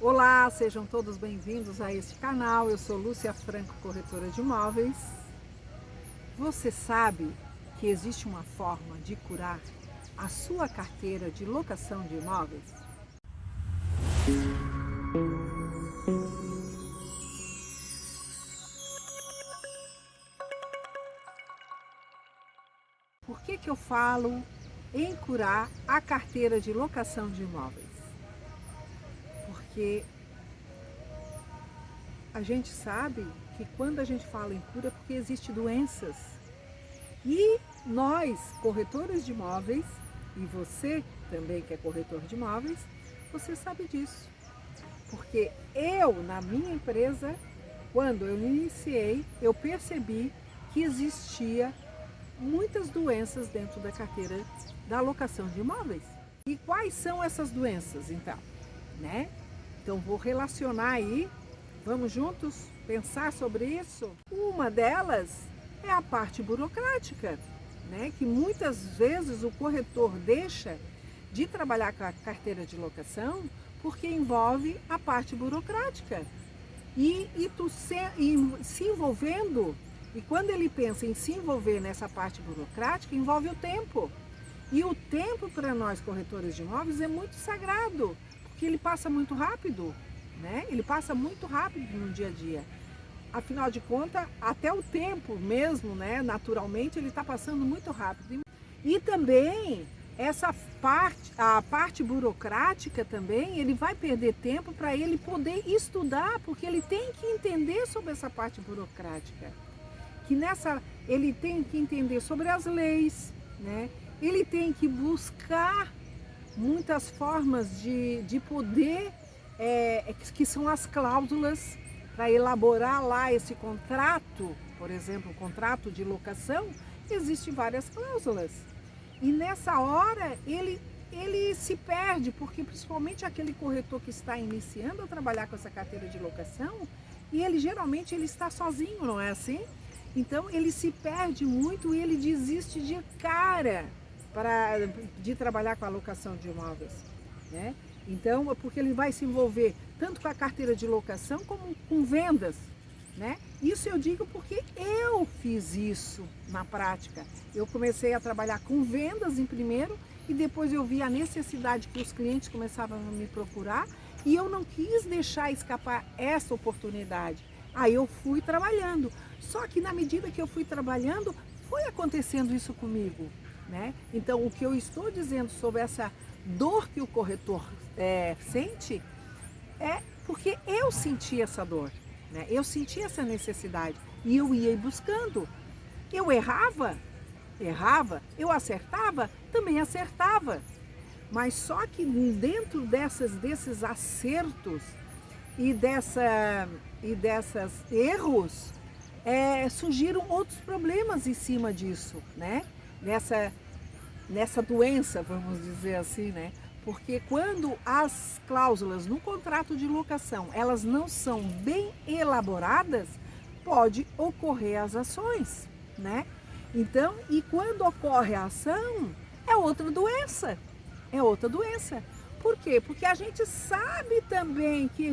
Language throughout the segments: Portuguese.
Olá, sejam todos bem-vindos a este canal. Eu sou Lúcia Franco, corretora de imóveis. Você sabe que existe uma forma de curar a sua carteira de locação de imóveis? Por que eu falo em curar a carteira de locação de imóveis? Porque a gente sabe que quando a gente fala em cura é porque existem doenças. E nós, corretores de imóveis, e você também que é corretor de imóveis, você sabe disso. Porque eu, na minha empresa, quando eu iniciei, eu percebi que existia muitas doenças dentro da carteira da alocação de imóveis. E quais são essas doenças, então? Então vou relacionar aí, vamos juntos pensar sobre isso? Uma delas é a parte burocrática, que muitas vezes o corretor deixa de trabalhar com a carteira de locação porque envolve a parte burocrática. E se envolvendo, e quando ele pensa em se envolver nessa parte burocrática, envolve o tempo. E o tempo para nós corretores de imóveis é muito sagrado, porque ele passa muito rápido, Ele passa muito rápido no dia a dia. Afinal de contas, até o tempo mesmo, naturalmente, ele está passando muito rápido. E também a parte burocrática também, ele vai perder tempo para ele poder estudar, porque ele tem que entender sobre essa parte burocrática. Ele tem que entender sobre as leis, Ele tem que buscar muitas formas de poder, que são as cláusulas, para elaborar lá esse contrato, por exemplo, o contrato de locação, existem várias cláusulas. E nessa hora ele se perde, porque principalmente aquele corretor que está iniciando a trabalhar com essa carteira de locação, e ele geralmente ele está sozinho, não é assim? Então ele se perde muito e ele desiste de cara de trabalhar com a locação de imóveis, Então, porque ele vai se envolver tanto com a carteira de locação como com vendas, Isso eu digo porque eu fiz isso na prática. Eu comecei a trabalhar com vendas em primeiro e depois eu vi a necessidade que os clientes começavam a me procurar e eu não quis deixar escapar essa oportunidade. Aí eu fui trabalhando. Só que na medida que eu fui trabalhando, foi acontecendo isso comigo, Então, o que eu estou dizendo sobre essa dor que o corretor sente é porque eu senti essa dor, Eu senti essa necessidade e eu ia buscando. Eu errava, eu acertava, também acertava. Mas só que dentro desses acertos e desses erros, surgiram outros problemas em cima disso, Nessa doença, vamos dizer assim, Porque quando as cláusulas no contrato de locação, elas não são bem elaboradas, pode ocorrer as ações, Então, e quando ocorre a ação, é outra doença, Por quê? Porque a gente sabe também que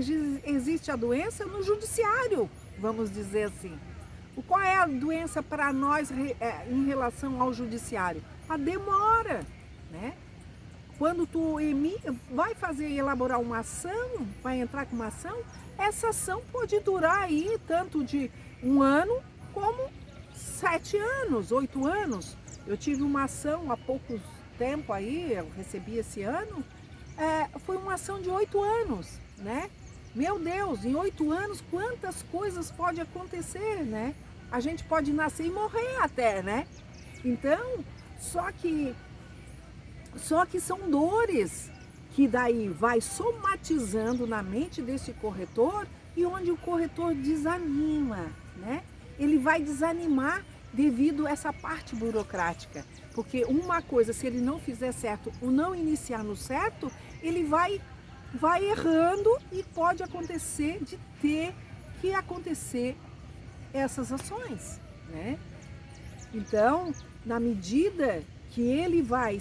existe a doença no judiciário, vamos dizer assim. Qual é a doença para nós em relação ao judiciário? A demora, Quando tu vai elaborar uma ação, vai entrar com uma ação, essa ação pode durar aí tanto de 1 ano como 7 anos, 8 anos. Eu tive uma ação há pouco tempo aí, eu recebi esse ano, foi uma ação de 8 anos, Meu Deus, em 8 anos quantas coisas podem acontecer, A gente pode nascer e morrer até, Então, só que são dores que daí vai somatizando na mente desse corretor e onde o corretor desanima, Ele vai desanimar devido a essa parte burocrática. Porque uma coisa, se ele não fizer certo ou não iniciar no certo, ele vai errando e pode acontecer de ter que acontecer essas ações, Então, na medida que ele vai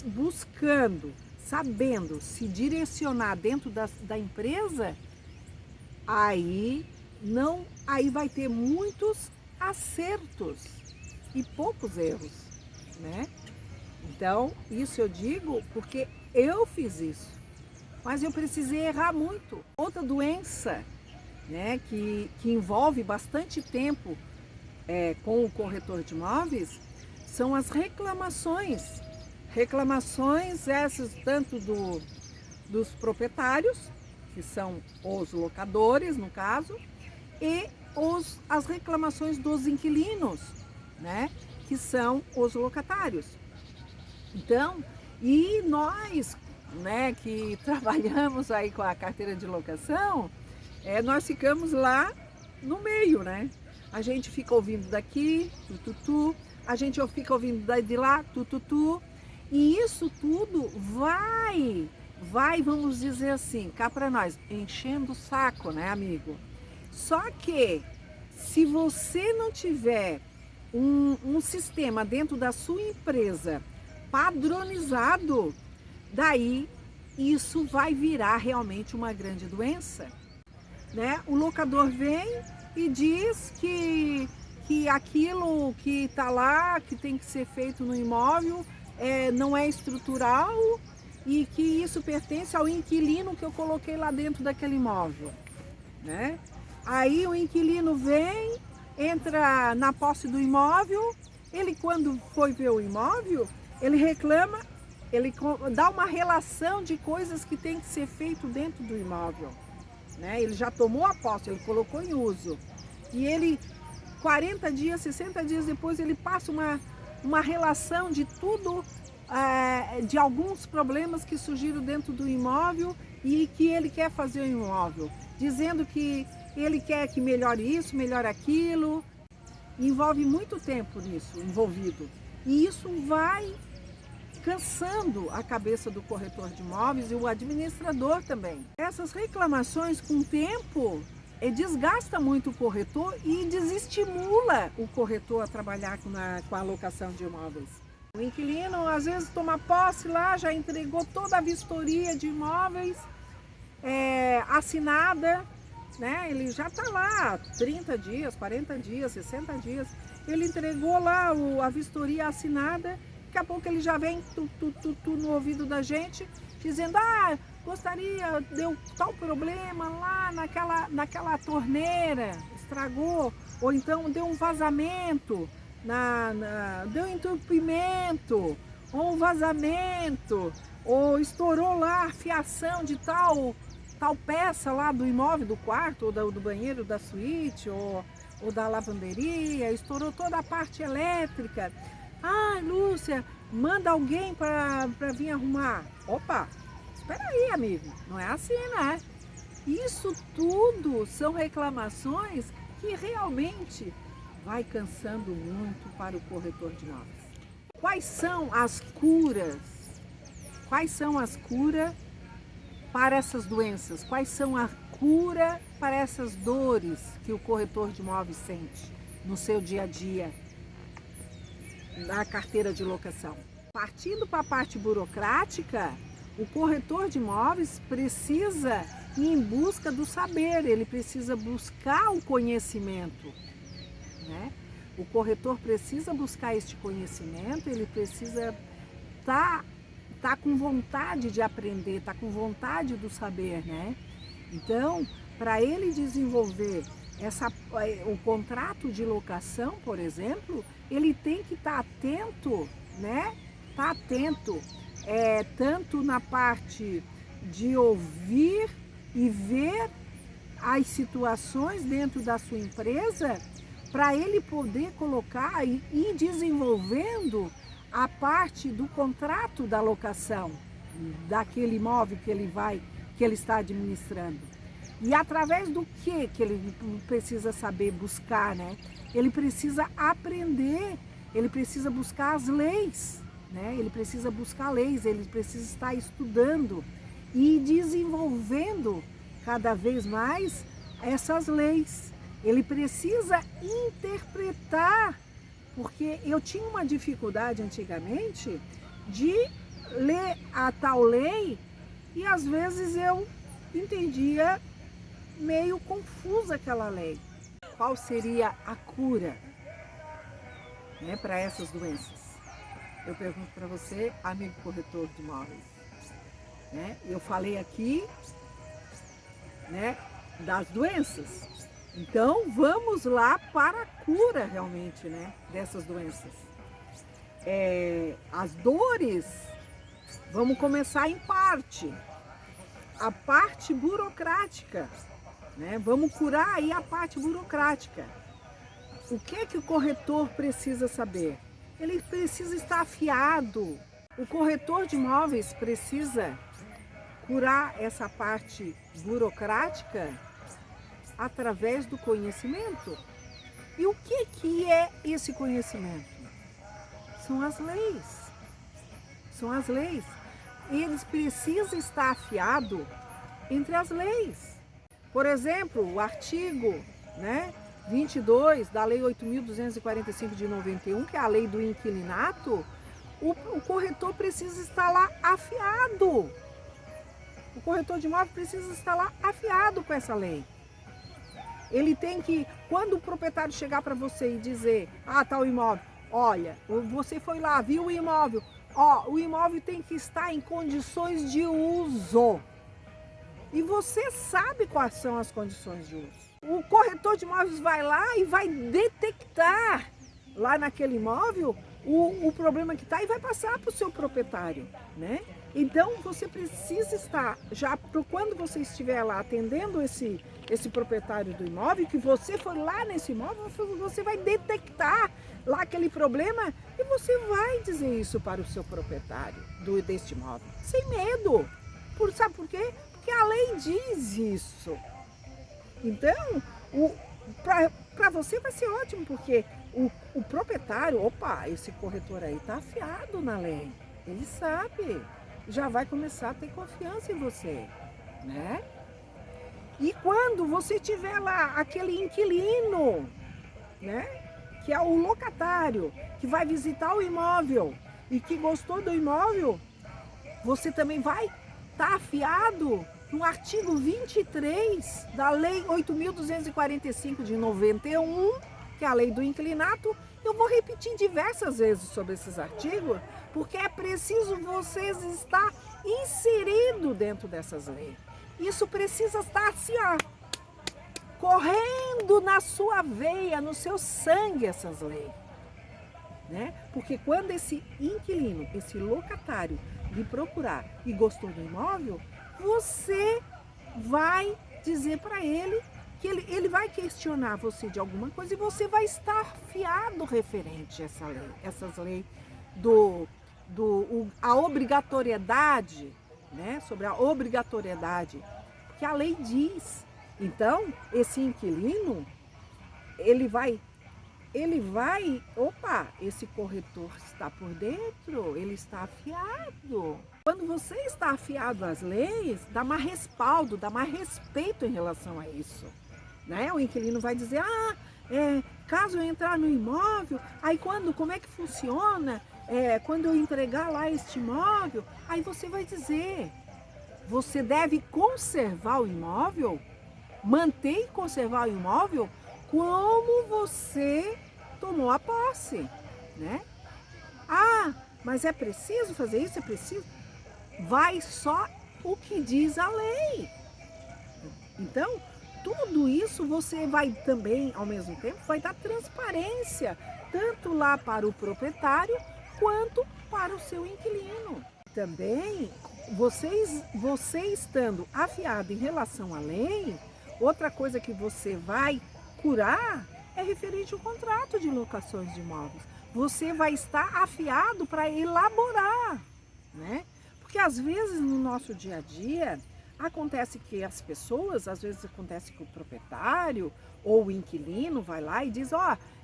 buscando sabendo se direcionar dentro da empresa, aí vai ter muitos acertos e poucos erros, né? Então, isso eu digo porque eu fiz isso, mas eu precisei errar muito. Outra doença, né, que envolve bastante tempo com o corretor de imóveis, são as reclamações. Reclamações essas tanto dos proprietários, que são os locadores, no caso, e as reclamações dos inquilinos, né, que são os locatários. Então, e nós, né, que trabalhamos aí com a carteira de locação, nós ficamos lá no meio, né? A gente fica ouvindo daqui, tututu, a gente fica ouvindo de lá, tututu, e isso tudo vai, vamos dizer assim, cá para nós, enchendo o saco, né, amigo? Só que, se você não tiver um sistema dentro da sua empresa padronizado, daí isso vai virar realmente uma grande doença, né? O locador vem e diz que aquilo que está lá, que tem que ser feito no imóvel, não é estrutural e que isso pertence ao inquilino que eu coloquei lá dentro daquele imóvel, né? Aí o inquilino vem, entra na posse do imóvel, ele quando foi ver o imóvel, ele reclama, ele dá uma relação de coisas que tem que ser feito dentro do imóvel, né? Ele já tomou a posse, ele colocou em uso, e ele 40 dias, 60 dias depois, ele passa uma relação de tudo, de alguns problemas que surgiram dentro do imóvel e que ele quer fazer o imóvel, dizendo que ele quer que melhore isso, melhore aquilo. Envolve muito tempo nisso, envolvido. E isso vai cansando a cabeça do corretor de imóveis e o administrador também. Essas reclamações com o tempo desgasta muito o corretor e desestimula o corretor a trabalhar com a alocação de imóveis. O inquilino às vezes toma posse lá, já entregou toda a vistoria de imóveis assinada, né? Ele já está lá 30 dias, 40 dias, 60 dias, ele entregou lá a vistoria assinada, daqui a pouco ele já vem no ouvido da gente, dizendo, gostaria, deu tal problema lá naquela torneira, estragou, ou então deu um vazamento, deu entupimento, ou um vazamento, ou estourou lá a fiação de tal peça lá do imóvel, do quarto, ou do banheiro, da suíte, ou da lavanderia, estourou toda a parte elétrica. Lúcia, manda alguém para vir arrumar. Opa, espera aí, amigo, não é assim, né? Isso tudo são reclamações que realmente vai cansando muito para o corretor de imóveis. Quais são as curas? Quais são as curas para essas doenças? Quais são a cura para essas dores que o corretor de imóveis sente no seu dia a dia, na carteira de locação? Partindo para a parte burocrática, o corretor de imóveis precisa ir em busca do saber, ele precisa buscar o conhecimento, né? O corretor precisa buscar este conhecimento, ele precisa estar com vontade de aprender, tá com vontade do saber, né? Então, para ele desenvolver o contrato de locação, por exemplo, ele tem que estar atento, né? Tá atento, tanto na parte de ouvir e ver as situações dentro da sua empresa, para ele poder colocar e ir desenvolvendo a parte do contrato da locação daquele imóvel que ele está administrando. E através do que ele precisa saber buscar, né? Ele precisa aprender, ele precisa buscar as leis, né? Ele precisa buscar leis, ele precisa estar estudando e desenvolvendo cada vez mais essas leis. Ele precisa interpretar, porque eu tinha uma dificuldade antigamente de ler a tal lei e às vezes eu entendia meio confusa aquela lei. Qual seria a cura, né, para essas doenças? Eu pergunto para você, amigo corretor de imóveis, né? Eu falei aqui, né, das doenças. Então vamos lá para a cura realmente, né, dessas doenças. As dores, vamos começar em parte. A parte burocrática, né? Vamos curar aí a parte burocrática. O que o corretor precisa saber? Ele precisa estar afiado. O corretor de imóveis precisa curar essa parte burocrática através do conhecimento. E o que é esse conhecimento? São as leis. São as leis. Eles precisam estar afiado entre as leis. Por exemplo, o artigo, né, 22 da Lei 8.245 de 91, que é a lei do inquilinato, o corretor precisa estar lá afiado. O corretor de imóvel precisa estar lá afiado com essa lei. Ele tem que, quando o proprietário chegar para você e dizer, tá o imóvel, olha, você foi lá, viu o imóvel, o imóvel tem que estar em condições de uso. E você sabe quais são as condições de uso. O corretor de imóveis vai lá e vai detectar lá naquele imóvel o problema que está e vai passar para o seu proprietário, né? Então você precisa estar, já quando você estiver lá atendendo esse proprietário do imóvel, que você for lá nesse imóvel, você vai detectar lá aquele problema e você vai dizer isso para o seu proprietário deste imóvel, sem medo. Sabe por quê? Porque a lei diz isso. Então, para você vai ser ótimo, porque o proprietário, esse corretor aí está afiado na lei, ele sabe, já vai começar a ter confiança em você, né? E quando você tiver lá aquele inquilino, né, que é o locatário, que vai visitar o imóvel e que gostou do imóvel, você também vai estar afiado no artigo 23 da Lei 8.245 de 91, que é a lei do inquilinato. Eu vou repetir diversas vezes sobre esses artigos, porque é preciso vocês estar inserido dentro dessas leis. Isso precisa estar assim, correndo na sua veia, no seu sangue, essas leis, né? Porque quando esse inquilino, esse locatário lhe procurar e gostou do imóvel, você vai dizer para ele que ele vai questionar você de alguma coisa e você vai estar fiado referente a essas leis a obrigatoriedade, né? Sobre a obrigatoriedade que a lei diz. Então, esse inquilino, esse corretor está por dentro, ele está afiado. Quando você está afiado às leis, dá mais respaldo, dá mais respeito em relação a isso, né? O inquilino vai dizer, caso eu entrar no imóvel, aí como é que funciona? Quando eu entregar lá este imóvel, aí você vai dizer, você deve conservar o imóvel, manter e conservar o imóvel como você tomou a posse, né? Mas é preciso fazer isso? É preciso? Vai só o que diz a lei. Então, tudo isso você vai também, ao mesmo tempo, vai dar transparência, tanto lá para o proprietário, quanto para o seu inquilino. Também, você estando afiado em relação à lei, outra coisa que você vai curar é referente ao contrato de locações de imóveis. Você vai estar afiado para elaborar, né? Porque às vezes no nosso dia a dia acontece que as pessoas, às vezes acontece que o proprietário ou o inquilino vai lá e diz,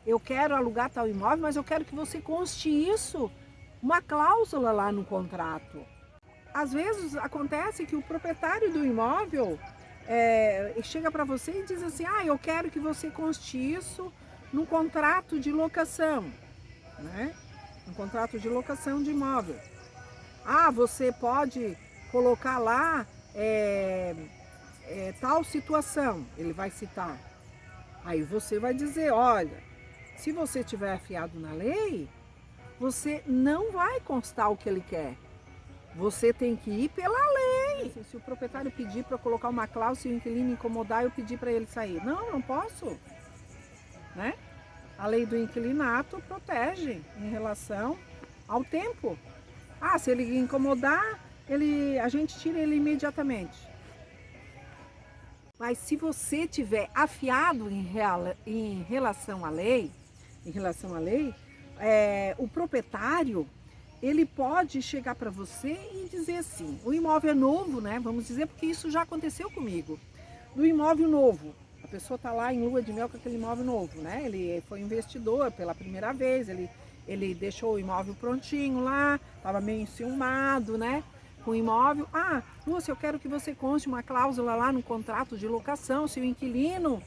eu quero alugar tal imóvel, mas eu quero que você conste isso, uma cláusula lá no contrato. Às vezes acontece que o proprietário do imóvel chega para você e diz assim, eu quero que você conste isso no contrato de locação, né? Um contrato de locação de imóvel. Ah, você pode colocar lá tal situação, ele vai citar. Aí você vai dizer, olha, se você tiver afiado na lei, você não vai constar o que ele quer. Você tem que ir pela lei. Assim, se o proprietário pedir para colocar uma cláusula, se o inquilino incomodar, eu pedir para ele sair. Não, não posso. Né? A lei do inquilinato protege em relação ao tempo. Ah, se ele incomodar, a gente tira ele imediatamente. Mas se você tiver afiado em relação à lei, o proprietário, ele pode chegar para você e dizer assim, o imóvel é novo, né? Vamos dizer, porque isso já aconteceu comigo. Do imóvel novo, a pessoa está lá em lua de mel com aquele imóvel novo, né? Ele foi investidor pela primeira vez, ele deixou o imóvel prontinho lá, estava meio enciumado, né? Com o imóvel. Ah, Lúcia, eu quero que você conste uma cláusula lá no contrato de locação, se o inquilino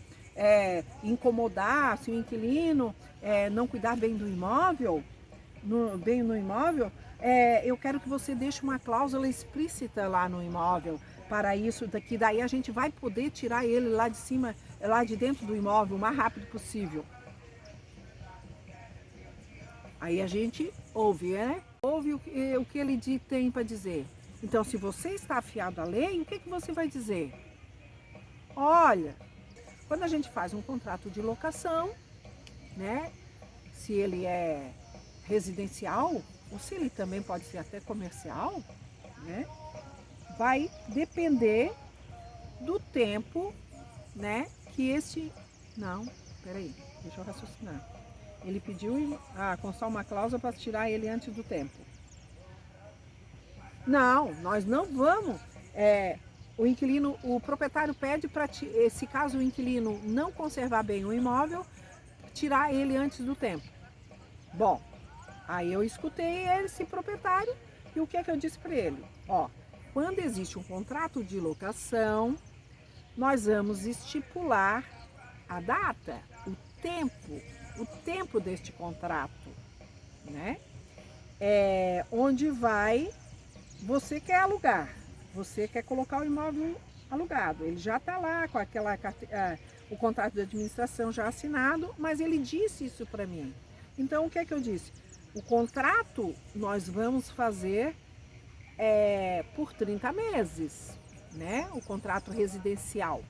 incomodar, se o inquilino não cuidar bem do imóvel, no imóvel, eu quero que você deixe uma cláusula explícita lá no imóvel para isso daqui, daí a gente vai poder tirar ele lá de cima, lá de dentro do imóvel o mais rápido possível. Aí a gente ouve, né? Ouve o que ele tem para dizer. Então, se você está afiado à lei, o que você vai dizer? Olha, quando a gente faz um contrato de locação, né? Se ele é residencial, ou se ele também pode ser até comercial, né? Vai depender do tempo, né? Que este... Não, peraí, deixa eu raciocinar. Ele pediu constar uma cláusula para tirar ele antes do tempo. Não, nós não vamos. O proprietário pede para, se caso o inquilino não conservar bem o imóvel, tirar ele antes do tempo. Bom, aí eu escutei esse proprietário e o que é que eu disse para ele? Ó, quando existe um contrato de locação, nós vamos estipular a data, o tempo deste contrato, né? Onde você quer alugar, você quer colocar o imóvel alugado, ele já está lá com o contrato de administração já assinado, mas ele disse isso para mim. Então, o que é que eu disse? O contrato nós vamos fazer por 30 meses, né? O contrato residencial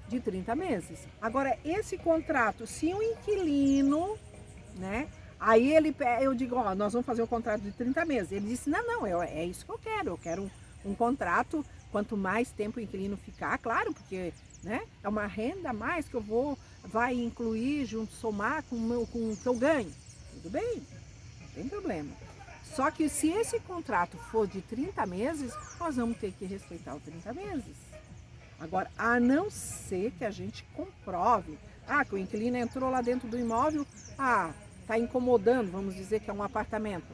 de 30 meses. Agora, esse contrato, se o inquilino, né? Aí eu digo, ó, nós vamos fazer o contrato de 30 meses. Ele disse, não, é isso que eu quero um contrato, quanto mais tempo o inquilino ficar, claro, porque, né, é uma renda a mais que vai incluir, somar com o que eu ganho. Tudo bem, não tem problema. Só que se esse contrato for de 30 meses, nós vamos ter que respeitar os 30 meses. Agora, a não ser que a gente comprove, que o inquilino entrou lá dentro do imóvel, está incomodando, vamos dizer que é um apartamento,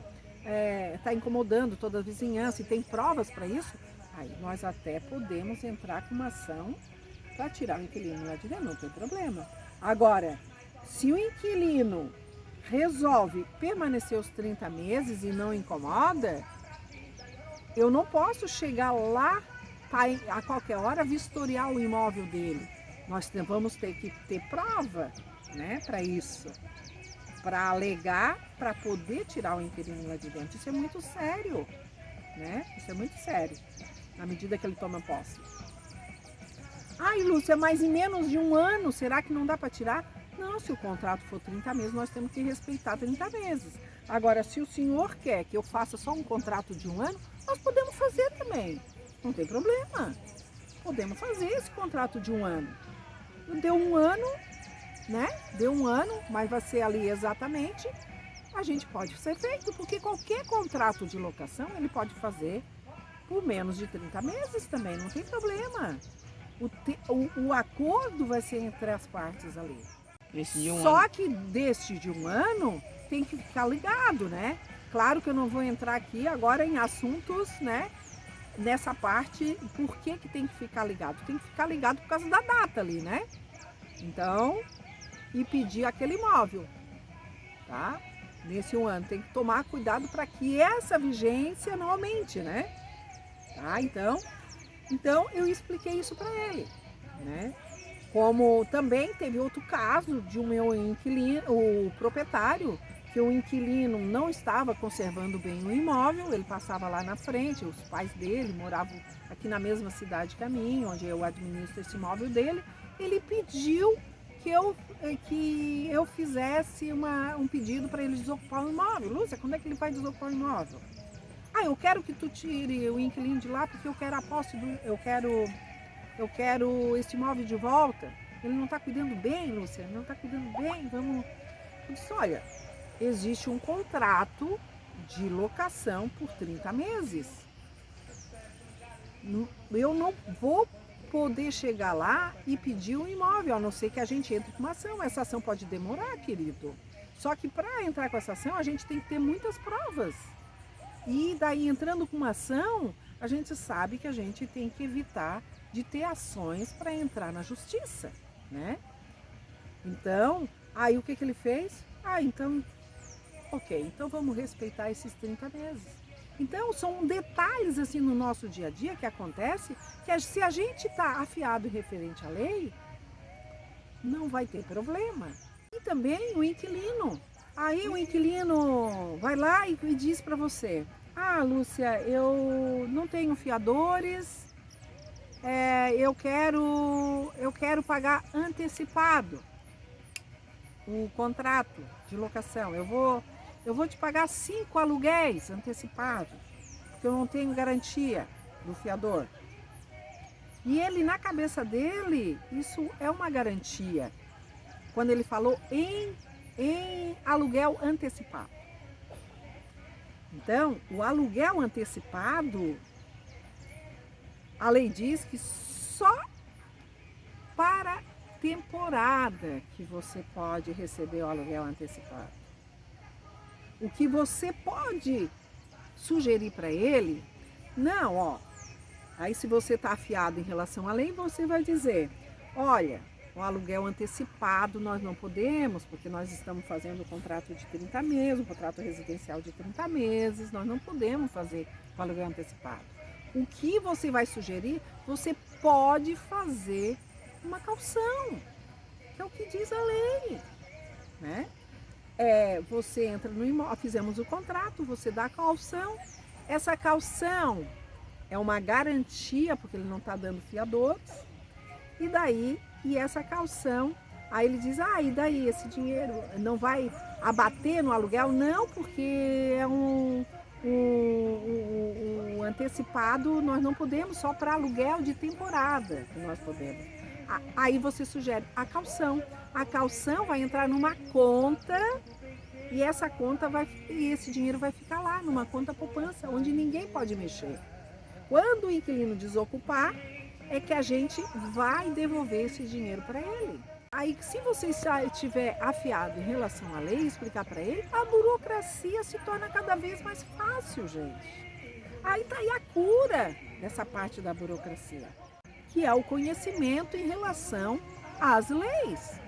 está incomodando toda a vizinhança e tem provas para isso, aí nós até podemos entrar com uma ação para tirar o inquilino lá de dentro, não tem problema. Agora, se o inquilino resolve permanecer os 30 meses e não incomoda, eu não posso chegar lá a qualquer hora vistoriar o imóvel dele. Nós vamos ter que ter prova, né, para isso, para alegar, para poder tirar o inquilino lá de dentro. Isso é muito sério, né? Isso é muito sério, na medida que ele toma posse. Ai, Lúcia, mas em menos de um ano, será que não dá para tirar? Não, se o contrato for 30 meses, nós temos que respeitar 30 meses. Agora, se o senhor quer que eu faça só um contrato de um ano, nós podemos fazer também. Não tem problema. Podemos fazer esse contrato de um ano. Deu um ano, né? Deu um ano, mas vai ser ali exatamente. A gente pode ser feito, porque qualquer contrato de locação ele pode fazer por menos de 30 meses também, não tem problema. O acordo vai ser entre as partes ali. Só que deste de um ano tem que ficar ligado, né? Claro que eu não vou entrar aqui agora em assuntos, né? Nessa parte, por que tem que ficar ligado? Tem que ficar ligado por causa da data ali, né? Então, e pedir aquele imóvel, tá? nesse 1 ano. Tem que tomar cuidado para que essa vigência não aumente, né? Tá? Então eu expliquei isso para ele, né? Como também teve outro caso de um meu inquilino, o proprietário, que o inquilino não estava conservando bem o imóvel, ele passava lá na frente, os pais dele moravam aqui na mesma cidade que a minha, onde eu administro esse imóvel dele, ele pediu que eu fizesse um pedido para ele desocupar o imóvel. Lúcia, quando é que ele vai desocupar o imóvel? Ah, eu quero que tu tire o inquilino de lá porque eu quero a posse eu quero esse imóvel de volta. Ele não está cuidando bem, Lúcia, não está cuidando bem, vamos... Eu disse, olha, existe um contrato de locação por 30 meses. Eu não vou poder chegar lá e pedir um imóvel, a não ser que a gente entre com uma ação. Essa ação pode demorar, querido. Só que para entrar com essa ação, a gente tem que ter muitas provas. E daí, entrando com uma ação, a gente sabe que a gente tem que evitar de ter ações para entrar na justiça, né? Então, aí o que ele fez? Ok, então vamos respeitar esses 30 meses. Então, são detalhes assim no nosso dia a dia que acontece, que se a gente está afiado referente à lei, não vai ter problema. E também o inquilino. Aí o inquilino vai lá e diz para você, ah, Lúcia, eu não tenho fiadores, eu quero pagar antecipado o contrato de locação. Eu vou te pagar 5 aluguéis antecipados, porque eu não tenho garantia do fiador. E ele, na cabeça dele, isso é uma garantia. Quando ele falou em aluguel antecipado. Então, o aluguel antecipado, a lei diz que só para temporada que você pode receber o aluguel antecipado. O que você pode sugerir para ele, não, ó, aí se você está afiado em relação à lei, você vai dizer, olha, o aluguel antecipado nós não podemos, porque nós estamos fazendo o contrato de 30 meses, um contrato residencial de 30 meses, nós não podemos fazer o aluguel antecipado. O que você vai sugerir, você pode fazer uma caução, que é o que diz a lei, né? Você entra no imóvel, fizemos o contrato, você dá a caução, essa caução é uma garantia, porque ele não está dando fiadores, e essa caução, aí ele diz, e daí esse dinheiro não vai abater no aluguel? Não, porque é um antecipado, nós não podemos, só para aluguel de temporada que nós podemos. Aí você sugere a caução vai entrar numa conta e esse dinheiro vai ficar lá, numa conta poupança, onde ninguém pode mexer. Quando o inquilino desocupar, é que a gente vai devolver esse dinheiro para ele. Aí, se você estiver afiado em relação à lei, explicar para ele, a burocracia se torna cada vez mais fácil, gente. Aí está aí a cura dessa parte da burocracia, que é o conhecimento em relação às leis.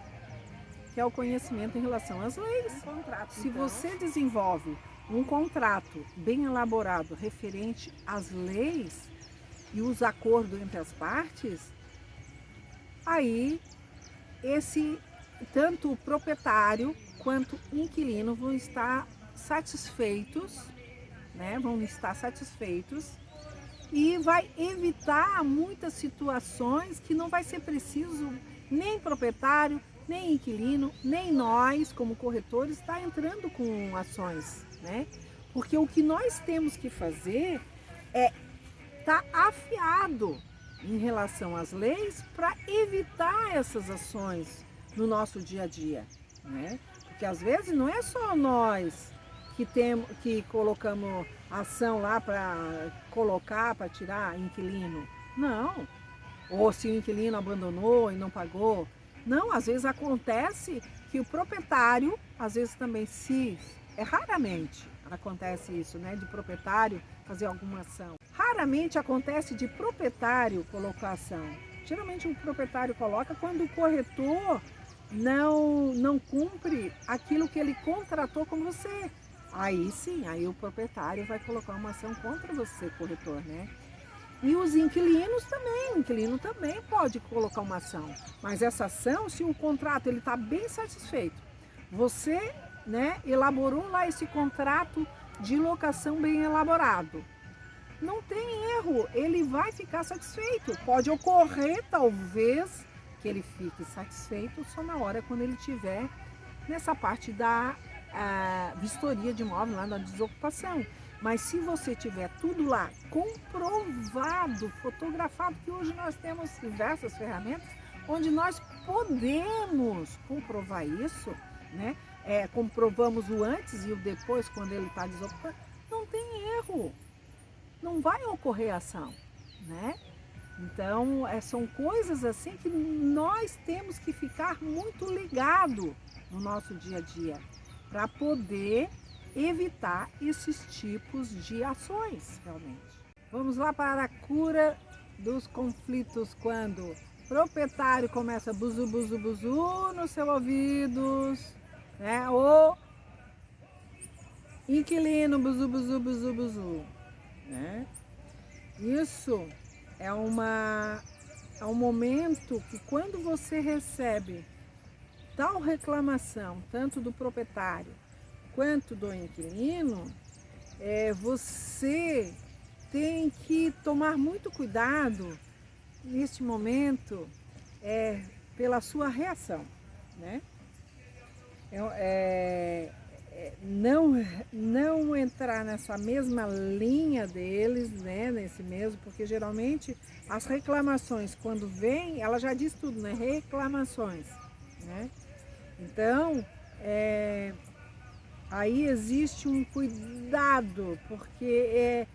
Se você desenvolve um contrato bem elaborado referente às leis e os acordos entre as partes, aí tanto o proprietário quanto o inquilino vão estar satisfeitos, né? E vai evitar muitas situações que não vai ser preciso nem proprietário, nem inquilino, nem nós como corretores estar entrando com ações, né? Porque o que nós temos que fazer é estar afiado em relação às leis para evitar essas ações no nosso dia a dia, né? Porque às vezes não é só nós que colocamos ação lá para tirar inquilino, não. Ou se o inquilino abandonou e não pagou, não. Às vezes acontece que o proprietário, às vezes também raramente acontece isso, né? De proprietário fazer alguma ação. Raramente acontece de proprietário colocar ação. Geralmente o proprietário coloca quando o corretor não cumpre aquilo que ele contratou com você. Aí sim, aí o proprietário vai colocar uma ação contra você, corretor, né? E os inquilinos também, o inquilino também pode colocar uma ação. Mas essa ação, se o contrato ele está bem satisfeito, você, né, elaborou lá esse contrato de locação bem elaborado, não tem erro, ele vai ficar satisfeito. Pode ocorrer, talvez, que ele fique satisfeito só na hora quando ele tiver nessa parte da vistoria de imóvel, lá na desocupação. Mas se você tiver tudo lá comprovado, fotografado, que hoje nós temos diversas ferramentas onde nós podemos comprovar isso, né? Comprovamos o antes e o depois quando ele está desocupado, não tem erro, não vai ocorrer ação, né? Então, são coisas assim que nós temos que ficar muito ligado no nosso dia a dia para poder evitar esses tipos de ações, realmente. Vamos lá para a cura dos conflitos quando o proprietário começa buzu, buzu, buzu nos seus ouvidos, né? Ou inquilino buzu, buzu, buzu, buzu, né? Isso é um momento que quando você recebe tal reclamação, tanto do proprietário quanto do inquilino, você tem que tomar muito cuidado neste momento pela sua reação, né? Não entrar nessa mesma linha deles, né, nesse mesmo, porque geralmente as reclamações quando vem, ela já diz tudo, né, reclamações, né? Então, aí existe um cuidado, porque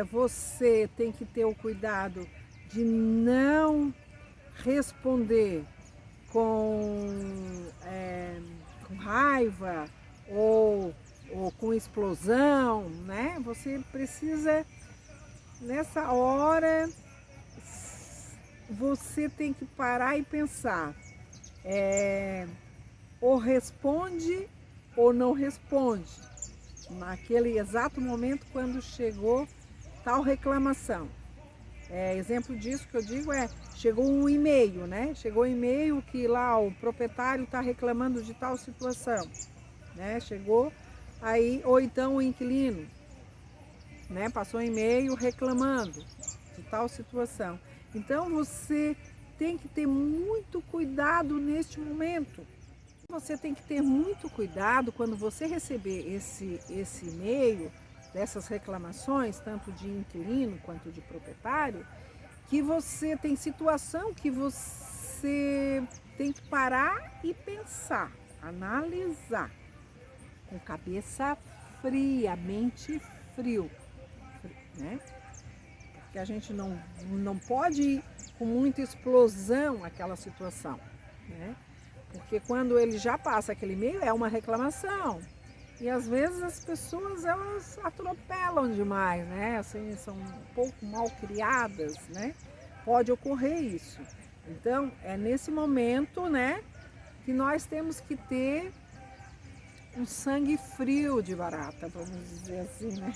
você tem que ter o cuidado de não responder com raiva ou com explosão, né? Você precisa, nessa hora, você tem que parar e pensar, ou responde ou não responde, naquele exato momento quando chegou tal reclamação. Exemplo disso que eu digo chegou um e-mail, né? Chegou um e-mail que lá o proprietário está reclamando de tal situação, né? Chegou aí, ou então o inquilino, né? Passou um e-mail reclamando de tal situação. Então você tem que ter muito cuidado neste momento. Você tem que ter muito cuidado quando você receber esse e-mail dessas reclamações, tanto de inquilino quanto de proprietário, que você tem situação que você tem que parar e pensar, analisar, com cabeça fria, mente frio, né? Porque a gente não pode ir com muita explosão aquela situação, né? Porque quando ele já passa aquele e-mail, é uma reclamação. E às vezes as pessoas, elas atropelam demais, né? Assim, são um pouco mal criadas, né? Pode ocorrer isso. Então, é nesse momento, né, que nós temos que ter um sangue frio de barata, vamos dizer assim, né?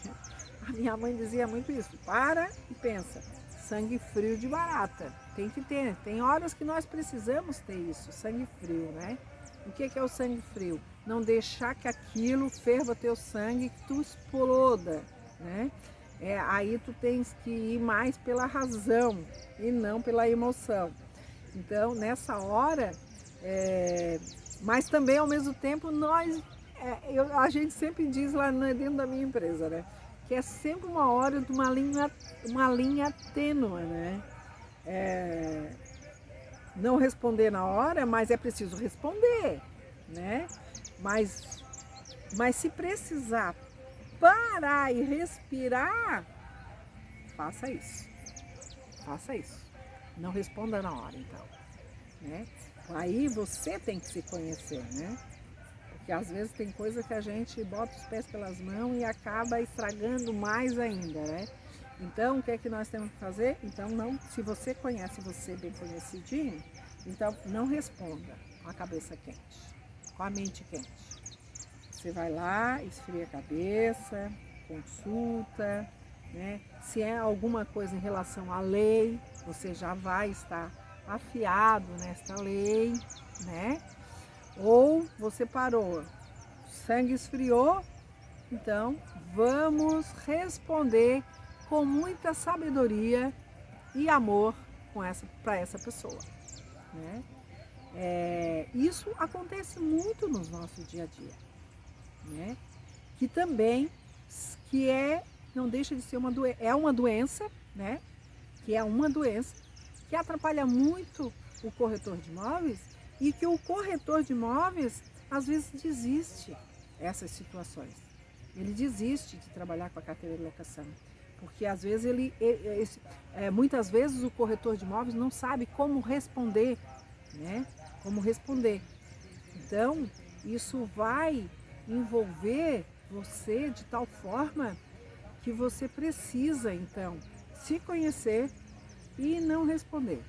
A minha mãe dizia muito isso, para e pensa, sangue frio de barata, tem que ter, tem horas que nós precisamos ter isso, sangue frio, né? O que é o sangue frio? Não deixar que aquilo ferva teu sangue, que tu exploda, né? Aí tu tens que ir mais pela razão e não pela emoção. Então, nessa hora, mas também ao mesmo tempo a gente sempre diz lá dentro da minha empresa, né? Que é sempre uma hora de uma linha tênue, né? Não responder na hora, mas é preciso responder, né? Mas se precisar parar e respirar, faça isso. Faça isso. Não responda na hora, então, né? Aí você tem que se conhecer, né? Porque às vezes tem coisa que a gente bota os pés pelas mãos e acaba estragando mais ainda, né? Então, o que é que nós temos que fazer? Então, se você conhece você bem conhecidinho, então não responda. com a cabeça quente, com a mente quente. Você vai lá, esfria a cabeça, consulta, né? Se é alguma coisa em relação à lei, você já vai estar afiado nesta lei, né? Ou você parou, o sangue esfriou, então vamos responder com muita sabedoria e amor para essa pessoa, né? Isso acontece muito no nosso dia a dia, né? Que também não deixa de ser uma doença, né? Que é uma doença que atrapalha muito o corretor de imóveis e que o corretor de imóveis às vezes desiste dessas situações. Ele desiste de trabalhar com a carteira de locação, porque às vezes muitas vezes o corretor de imóveis não sabe como responder, né? Como responder. Então, isso vai envolver você de tal forma que você precisa, então, se conhecer e não responder,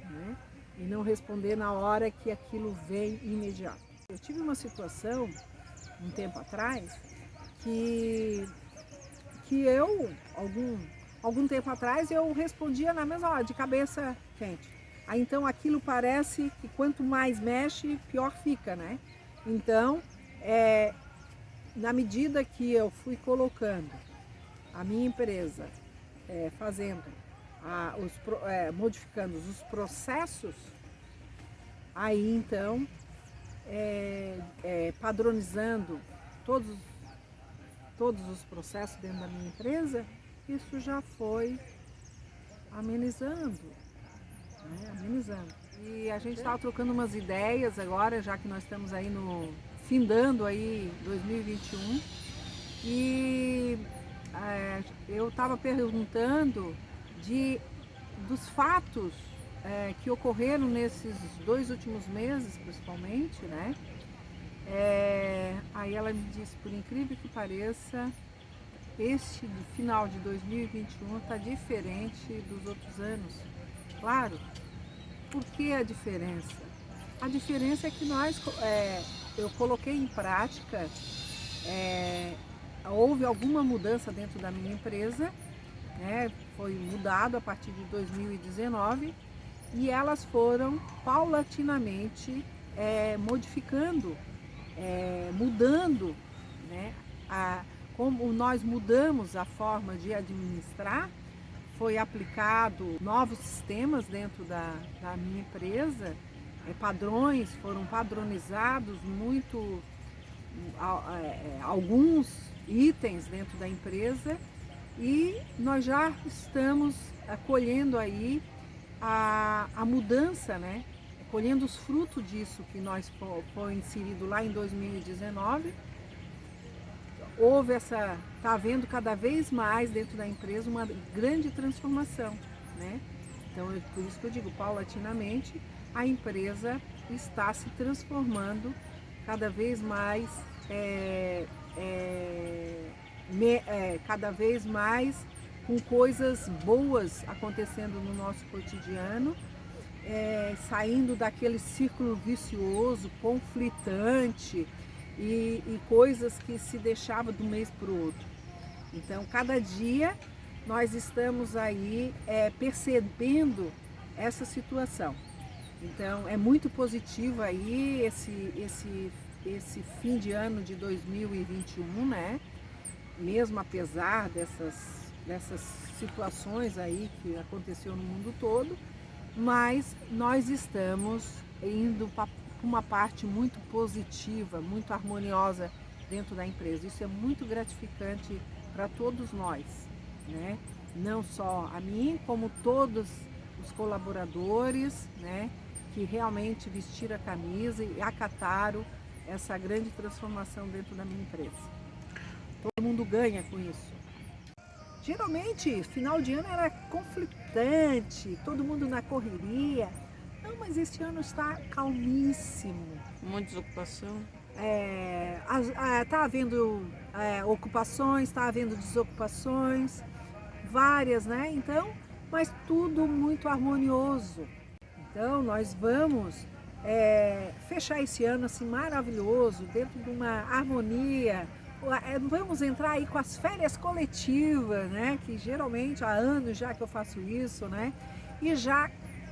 né? E não responder na hora que aquilo vem imediato. Eu tive uma situação, um tempo atrás, que algum tempo atrás, eu respondia na mesma hora, de cabeça quente. Aí, então, aquilo parece que quanto mais mexe, pior fica, né? Então, na medida que eu fui colocando a minha empresa, modificando os processos, aí então, padronizando todos os processos dentro da minha empresa, isso já foi amenizando, né? Amenizando. E a gente estava trocando umas ideias agora, já que nós estamos aí findando aí 2021, e eu estava perguntando dos fatos que ocorreram nesses 2 últimos meses, principalmente, né? Aí ela me disse, por incrível que pareça, este final de 2021 está diferente dos outros anos. Claro, por que a diferença? A diferença é que eu coloquei em prática, houve alguma mudança dentro da minha empresa, né? Foi mudado a partir de 2019 e elas foram paulatinamente modificando, mudando, né? Como nós mudamos a forma de administrar, foi aplicado novos sistemas dentro da minha empresa, padrões foram padronizados, alguns itens dentro da empresa, e nós já estamos colhendo aí a mudança, né? Colhendo os frutos disso que foi inserido lá em 2019. Está havendo cada vez mais dentro da empresa uma grande transformação, né? Então, por isso que eu digo, paulatinamente, a empresa está se transformando cada vez mais, com coisas boas acontecendo no nosso cotidiano, saindo daquele círculo vicioso, conflitante, e coisas que se deixava de um mês para o outro. Então, cada dia nós estamos aí percebendo essa situação. Então, é muito positivo aí esse fim de ano de 2021, né? Mesmo apesar dessas situações aí que aconteceu no mundo todo, mas nós estamos indo para uma parte muito positiva, muito harmoniosa dentro da empresa. Isso é muito gratificante para todos nós, né? Não só a mim, como todos os colaboradores, né? Que realmente vestiram a camisa e acataram essa grande transformação dentro da minha empresa. Todo mundo ganha com isso. Geralmente, final de ano era conflitante, todo mundo na correria. Não, mas este ano está calmíssimo. Muita desocupação. Está havendo ocupações, está havendo desocupações, várias, né? Então, mas tudo muito harmonioso. Então, nós vamos fechar esse ano assim maravilhoso, dentro de uma harmonia. Vamos entrar aí com as férias coletivas, né? Que geralmente há anos já que eu faço isso, né? E já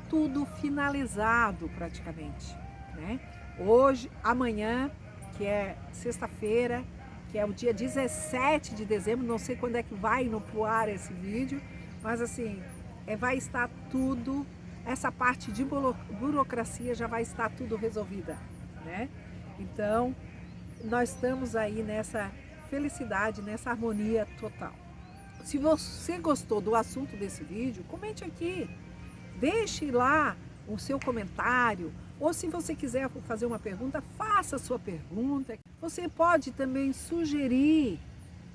tudo finalizado praticamente, né? Hoje, amanhã, que é sexta-feira, que é o dia 17 de dezembro, não sei quando é que vai no ar esse vídeo, mas assim, vai estar tudo, essa parte de burocracia já vai estar tudo resolvida, né? Então, nós estamos aí nessa felicidade, nessa harmonia total. Se você gostou do assunto desse vídeo, comente aqui, deixe lá o seu comentário, ou se você quiser fazer uma pergunta, faça a sua pergunta. Você pode também sugerir,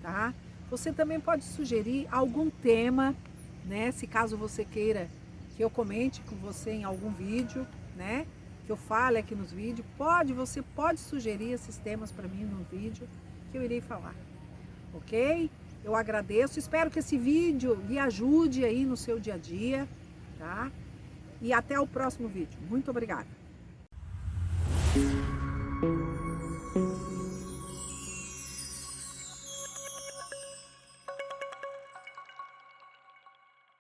tá? Você também pode sugerir algum tema, né? Se caso você queira que eu comente com você em algum vídeo, né? Que eu fale aqui nos vídeos, você pode sugerir esses temas para mim no vídeo que eu irei falar, ok? Eu agradeço, espero que esse vídeo lhe ajude aí no seu dia a dia, tá? E até o próximo vídeo. Muito obrigada!